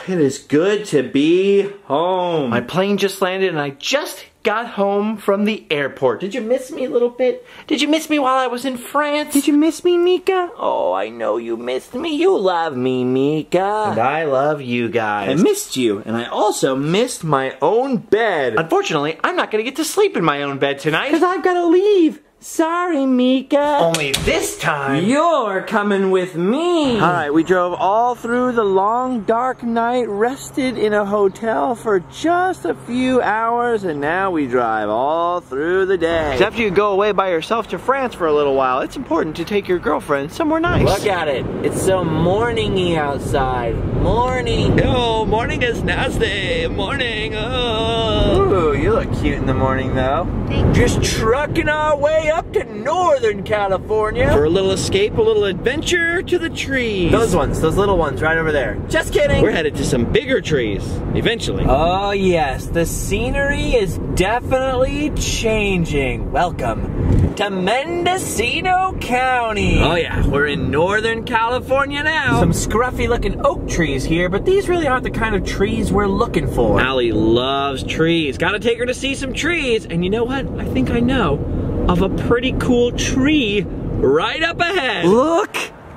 it is good to be home. My plane just landed and I just got home from the airport. Did you miss me a little bit? Did you miss me while I was in France? Did you miss me, Mika? Oh, I know you missed me. You love me, Mika. And I love you guys. I missed you, and I also missed my own bed. Unfortunately, I'm not gonna get to sleep in my own bed tonight. Because I've got to leave. Sorry, Mika. Only this time, you're coming with me. Alright, we drove all through the long, dark night, rested in a hotel for just a few hours, and now we drive all through the day. after you go away by yourself to France for a little while, it's important to take your girlfriend somewhere nice. Look at it. It's so morning-y outside. Morning. Oh, morning is nasty. Morning. Oh. Ooh, you look cute in the morning, though. Just trucking our way up to Northern California for a little escape, a little adventure to the trees. Those ones, those little ones right over there. Just kidding. We're headed to some bigger trees, eventually. Oh yes, the scenery is definitely changing. Welcome to Mendocino County. Oh yeah, we're in Northern California now. Some scruffy looking oak trees here, but these really aren't the kind of trees we're looking for. Allie loves trees. Gotta take her to see some trees. And you know what? I think I know of a pretty cool tree right up ahead. Look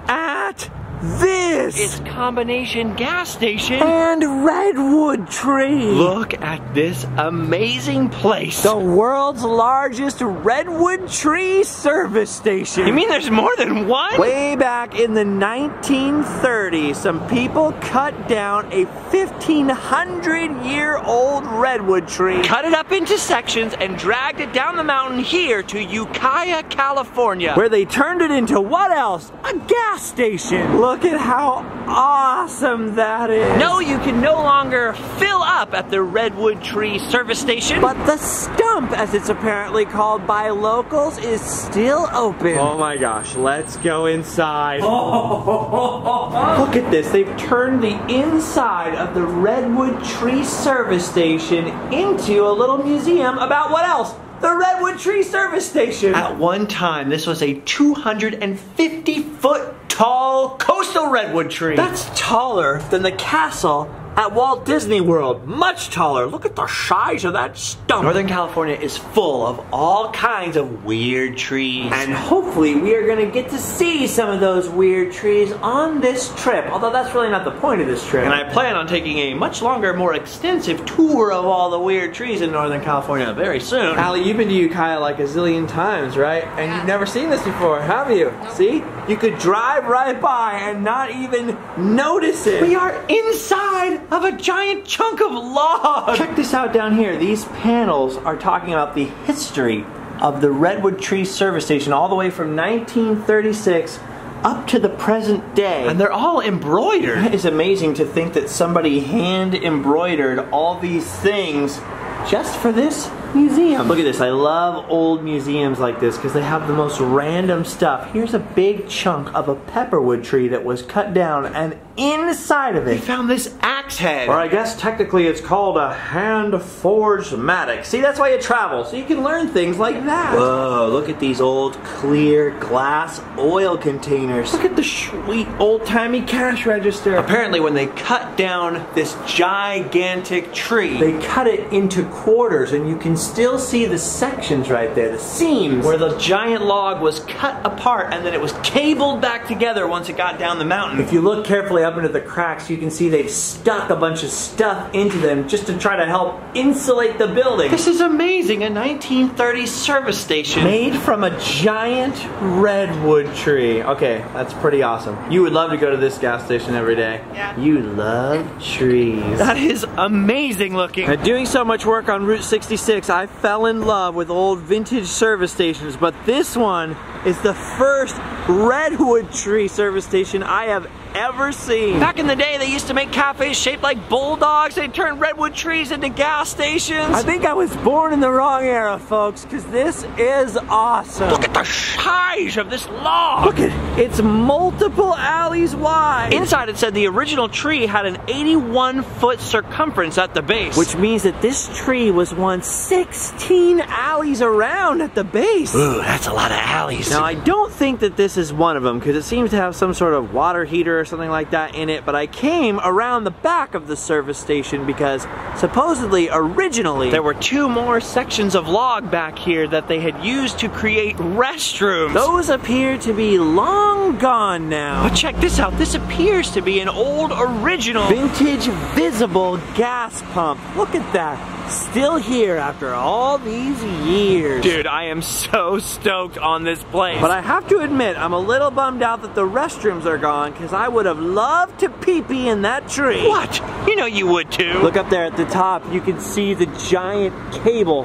at this! It's combination gas station and Redwood tree. Look at this amazing place. The world's largest redwood tree service station. You mean there's more than one? Way back in the 1930s, some people cut down a 1,500-year-old redwood tree. Cut it up into sections and dragged it down the mountain here to Ukiah, California. Where they turned it into what else? A gas station. Look at how awesome that is. No, you can no longer fill up at the Redwood Tree service station. But the stump, as it's apparently called by locals, is still open. Oh my gosh, let's go inside. Look at this, they've turned the inside of the Redwood Tree service station into a little museum about what else? The Redwood Tree service station. At one time, this was a 250-foot tall coastal redwood tree. That's taller than the castle at Walt Disney World. Much taller. Look at the size of that stump. Northern California is full of all kinds of weird trees. And hopefully we are going to get to see some of those weird trees on this trip. Although that's really not the point of this trip. And I plan on taking a much longer, more extensive tour of all the weird trees in Northern California very soon. Allie, you've been to Ukiah like a zillion times, right? And you've never seen this before, have you? Nope. See? You could drive right by and not even notice it. We are inside of a giant chunk of log. Check this out down here. These panels are talking about the history of the Redwood Tree service station all the way from 1936 up to the present day. And they're all embroidered. It is amazing to think that somebody hand embroidered all these things just for this museum. Look at this. I love old museums like this because they have the most random stuff. Here's a big chunk of a pepperwood tree that was cut down, and inside of it they found this axe head. Or I guess technically it's called a hand-forged mattock. See, that's why you travel, so you can learn things like that. Whoa, look at these old clear glass oil containers. Look at the sweet old-timey cash register. Apparently when they cut down this gigantic tree, they cut it into quarters, and you can still see the sections right there, the seams, where the giant log was cut apart and then it was cabled back together once it got down the mountain. If you look carefully up into the cracks, you can see they've stuck a bunch of stuff into them just to try to help insulate the building. This is amazing, a 1930s service station. Made from a giant redwood tree. Okay, that's pretty awesome. You would love to go to this gas station every day. Yeah. You love trees. That is amazing looking. Now, doing so much work on Route 66, I fell in love with old vintage service stations, but this one is the first redwood tree service station I have ever seen. Back in the day, they used to make cafes shaped like bulldogs. They'd turn redwood trees into gas stations. I think I was born in the wrong era, folks, because this is awesome. Look at the size of this log. Look at It's multiple alleys wide. Inside it said the original tree had an 81-foot circumference at the base, which means that this tree was once 16 alleys around at the base. Ooh, that's a lot of alleys. Now, I don't think that this is one of them because it seems to have some sort of water heater or something like that in it, but I came around the back of the service station because supposedly originally there were 2 more sections of log back here that they had used to create restrooms. Those appear to be long gone now. But check this out. This appears to be an old original vintage visible gas pump. Look at that. Still here after all these years. Dude, I am so stoked on this place. But I have to admit, I'm a little bummed out that the restrooms are gone because I would have loved to pee-pee in that tree. What? You know you would too. Look up there at the top. You can see the giant cable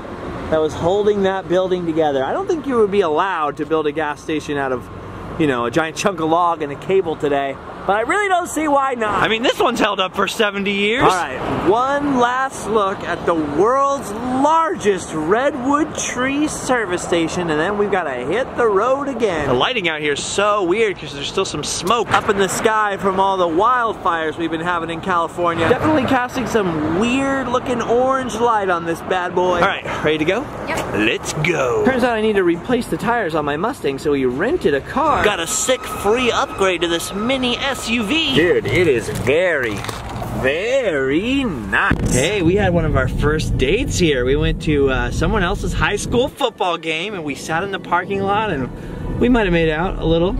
that was holding that building together. I don't think you would be allowed to build a gas station out of, you know, a giant chunk of log and a cable today. But I really don't see why not. I mean, this one's held up for 70 years. All right, one last look at the world's largest redwood tree service station, and then we've got to hit the road again. The lighting out here is so weird because there's still some smoke up in the sky from all the wildfires we've been having in California. Definitely casting some weird looking orange light on this bad boy. All right, ready to go? Yep. Let's go. Turns out I need to replace the tires on my Mustang, so we rented a car. Got a sick free upgrade to this mini SUV. Dude, it is very nice. Hey, we had one of our first dates here. We went to someone else's high school football game and we sat in the parking lot and we might have made out a little.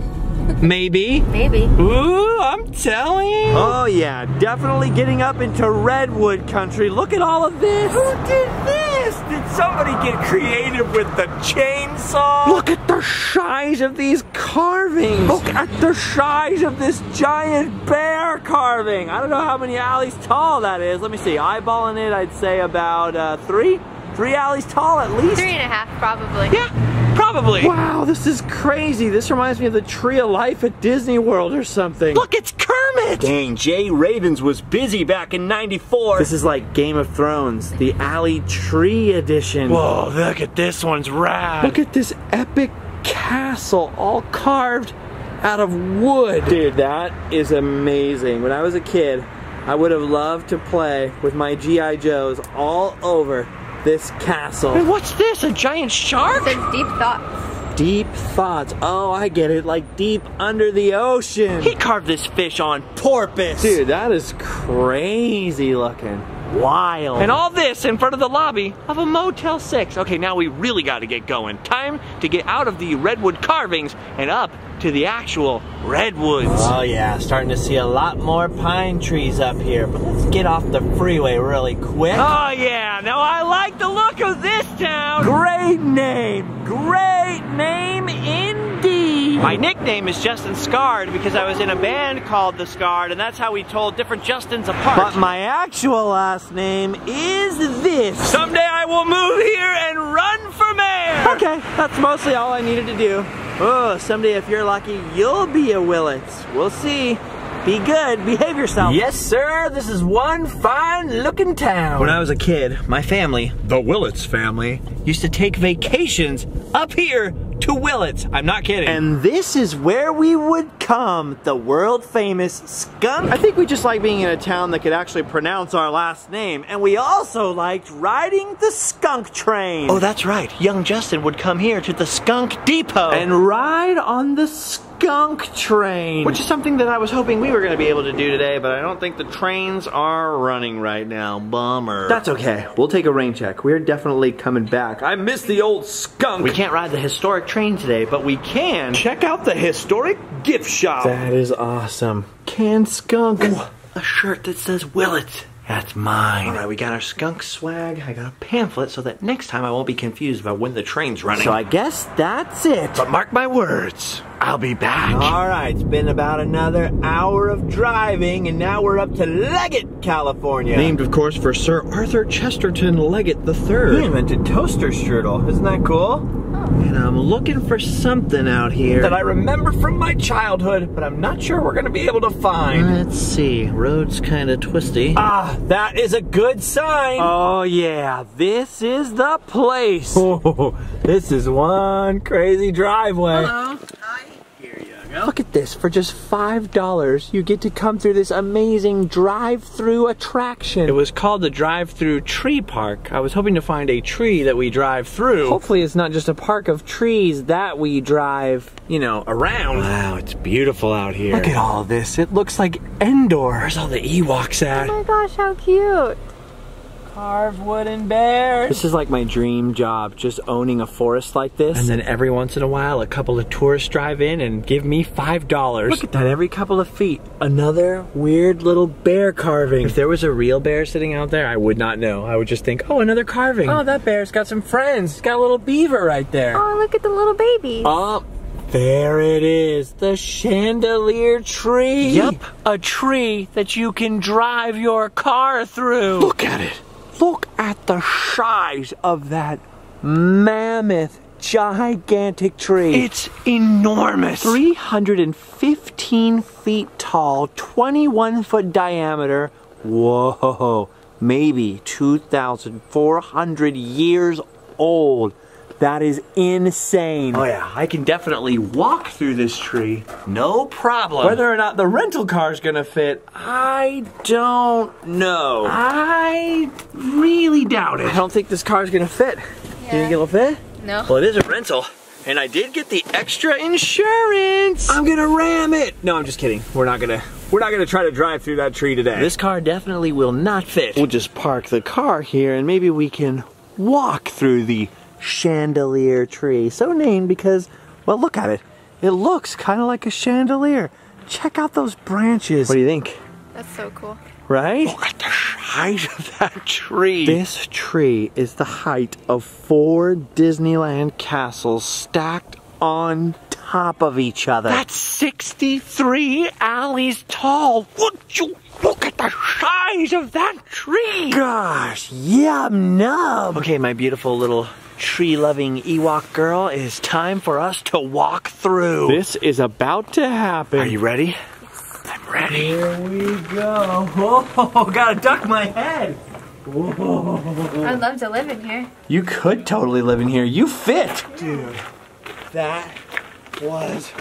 Maybe. Maybe. Ooh, I'm telling you. Oh yeah, definitely getting up into redwood country. Look at all of this. Who did this? Did somebody get creative with the chainsaw? Look at the size of these carvings. Look at the size of this giant bear carving. I don't know how many alleys tall that is. Let me see. Eyeballing it, I'd say about 3 alleys tall at least. 3.5 probably. Yeah. Probably. Wow, this is crazy. This reminds me of the Tree of Life at Disney World or something. Look, it's Kermit! Dang, Jay Ravens was busy back in '94. This is like Game of Thrones, the Alley Tree edition. Whoa, look at this one's rad. Look at this epic castle all carved out of wood. Dude, that is amazing. When I was a kid, I would have loved to play with my G.I. Joes all over this castle. And what's this? A giant shark? It says deep thoughts. Deep thoughts. Oh, I get it. Like deep under the ocean. He carved this fish on purpose. Dude, that is crazy looking. Wild. And all this in front of the lobby of a Motel 6. Okay, now we really got to get going. Time to get out of the redwood carvings and up to the actual redwoods. Oh yeah, starting to see a lot more pine trees up here, but let's get off the freeway really quick. Oh yeah, now I like the look of this town. Great name indeed. My nickname is Justin Scarred because I was in a band called The Scarred, and that's how we told different Justins apart. But my actual last name is this. Someday I will move here and run for mayor. Okay, that's mostly all I needed to do. Oh, someday if you're lucky, you'll be a Willits. We'll see. Be good, behave yourself. Yes, sir, this is one fine looking town. When I was a kid, my family, the Willits family, used to take vacations up here to Willits. I'm not kidding. And this is where we would come, the world famous skunk. I think we just like being in a town that could actually pronounce our last name. And we also liked riding the skunk train. Oh, that's right. Young Justin would come here to the skunk depot and ride on the skunk train, which is something that I was hoping we were going to be able to do today, but I don't think the trains are running right now. Bummer. That's okay. We'll take a rain check. We're definitely coming back. I miss the old skunk. We can't ride the historic train today, but we can check out the historic gift shop. That is awesome. Canned skunk. Ooh, a shirt that says Willits. That's mine. All right, we got our skunk swag. I got a pamphlet so that next time I won't be confused about when the train's running. So I guess that's it. But mark my words, I'll be back. All right, it's been about another hour of driving, and now we're up to Leggett, California. Named, of course, for Sir Arthur Chesterton Leggett III. He invented toaster strudel. Isn't that cool? And I'm looking for something out here that I remember from my childhood, but I'm not sure we're gonna be able to find. Let's see, road's kind of twisty. Ah, that is a good sign. Oh yeah, this is the place. Oh, this is one crazy driveway. Hello. Hi. Here you go. Look at this. For just $5, you get to come through this amazing drive-through attraction. It was called the Drive-Through Tree Park. I was hoping to find a tree that we drive through. Hopefully it's not just a park of trees that we drive, you know, around. Wow, it's beautiful out here. Look at all this. It looks like Endor. Where's all the Ewoks at? Oh my gosh, how cute. Carved wooden bears. This is like my dream job, just owning a forest like this. And then every once in a while, a couple of tourists drive in and give me $5. Look at that, every couple of feet, another weird little bear carving. If there was a real bear sitting out there, I would not know. I would just think, oh, another carving. Oh, that bear's got some friends. It's got a little beaver right there. Oh, look at the little babies. Oh, there it is, the Chandelier Tree. Yep, a tree that you can drive your car through. Look at it. Look at the size of that mammoth, gigantic tree. It's enormous. 315 feet tall, 21 foot diameter. Whoa, maybe 2,400 years old. That is insane. Oh yeah, I can definitely walk through this tree, no problem. Whether or not the rental car is gonna fit, I don't know. I really doubt it. I don't think this car is gonna fit. Yeah. You think it'll fit? No. Well, it is a rental, and I did get the extra insurance. I'm gonna ram it. No, I'm just kidding. We're not gonna try to drive through that tree today. This car definitely will not fit. We'll just park the car here, and maybe we can walk through the Chandelier Tree. So named because, well, look at it. It looks kind of like a chandelier. Check out those branches. What do you think? That's so cool. Right? Look at the size of that tree. This tree is the height of 4 Disneyland castles stacked on top of each other. That's 63 alleys tall. Look at the size of that tree. Gosh, yum nub. Okay, my beautiful little tree-loving Ewok girl, it is time for us to walk through. This is about to happen. Are you ready? Yes. I'm ready. Here we go. Whoa, gotta duck my head. Whoa. I'd love to live in here. You could totally live in here. You fit. Dude, that was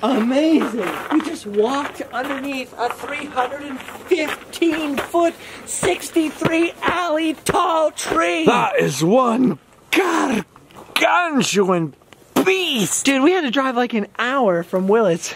amazing. We just walked underneath a 315-foot, 63 alley tall tree. That is one gargantuan beast. Dude, we had to drive like an hour from Willits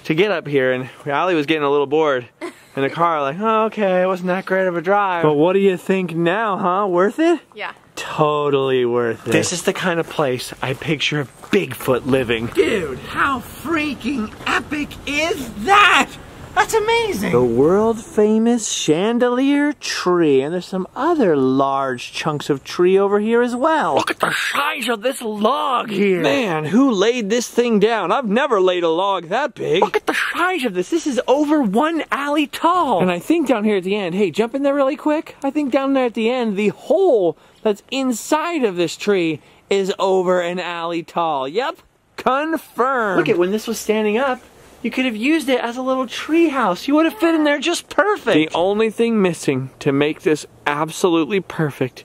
to get up here, and Allie was getting a little bored in the car, like, oh, okay, it wasn't that great of a drive. But what do you think now, huh? Worth it? Yeah. Totally worth it. This is the kind of place I picture Bigfoot living. Dude, how freaking epic is that? That's amazing. The world famous Chandelier Tree, and there's some other large chunks of tree over here as well. Look at the size of this log here. Man, who laid this thing down? I've never laid a log that big. Look at the size of this. This is over 1 alley tall. And I think down here at the end, hey, jump in there really quick. I think down there at the end, the hole that's inside of this tree is over 1 alley tall. Yep, confirmed. Look at when this was standing up, you could have used it as a little tree house. You would have fit in there just perfect. The only thing missing to make this absolutely perfect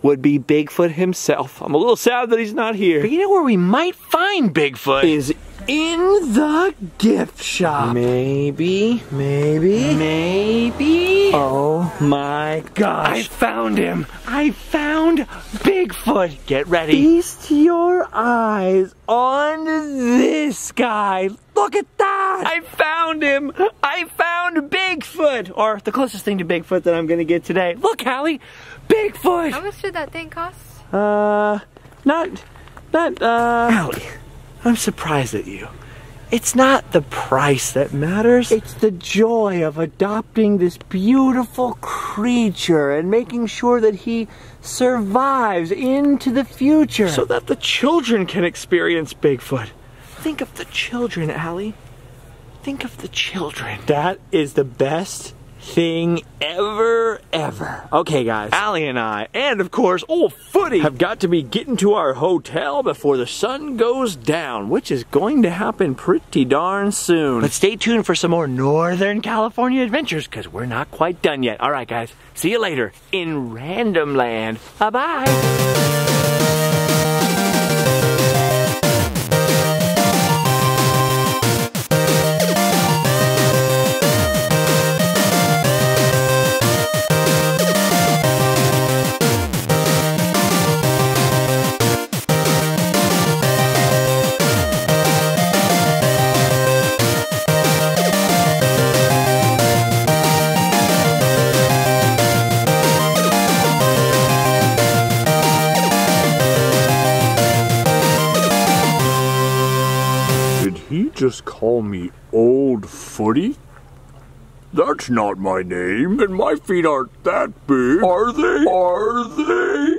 would be Bigfoot himself. I'm a little sad that he's not here. But you know where we might find Bigfoot? Is in the gift shop. Maybe. Oh my gosh. I found him. I found Bigfoot. Get ready. Feast your eyes on this guy. Look at that. I found him. I found Bigfoot. Or the closest thing to Bigfoot that I'm gonna get today. Look, Hallie. Bigfoot. How much did that thing cost? Hallie. I'm surprised at you. It's not the price that matters. It's the joy of adopting this beautiful creature and making sure that he survives into the future so that the children can experience Bigfoot. Think of the children, Allie. Think of the children. That is the best thing ever. Okay, guys, Allie and I, and of course, old Footy, have got to be getting to our hotel before the sun goes down, which is going to happen pretty darn soon. But stay tuned for some more Northern California adventures, because we're not quite done yet. All right, guys, see you later in Randomland. Bye-bye. he just call me Old Footy? That's not my name, and my feet aren't that big, are they? Are they?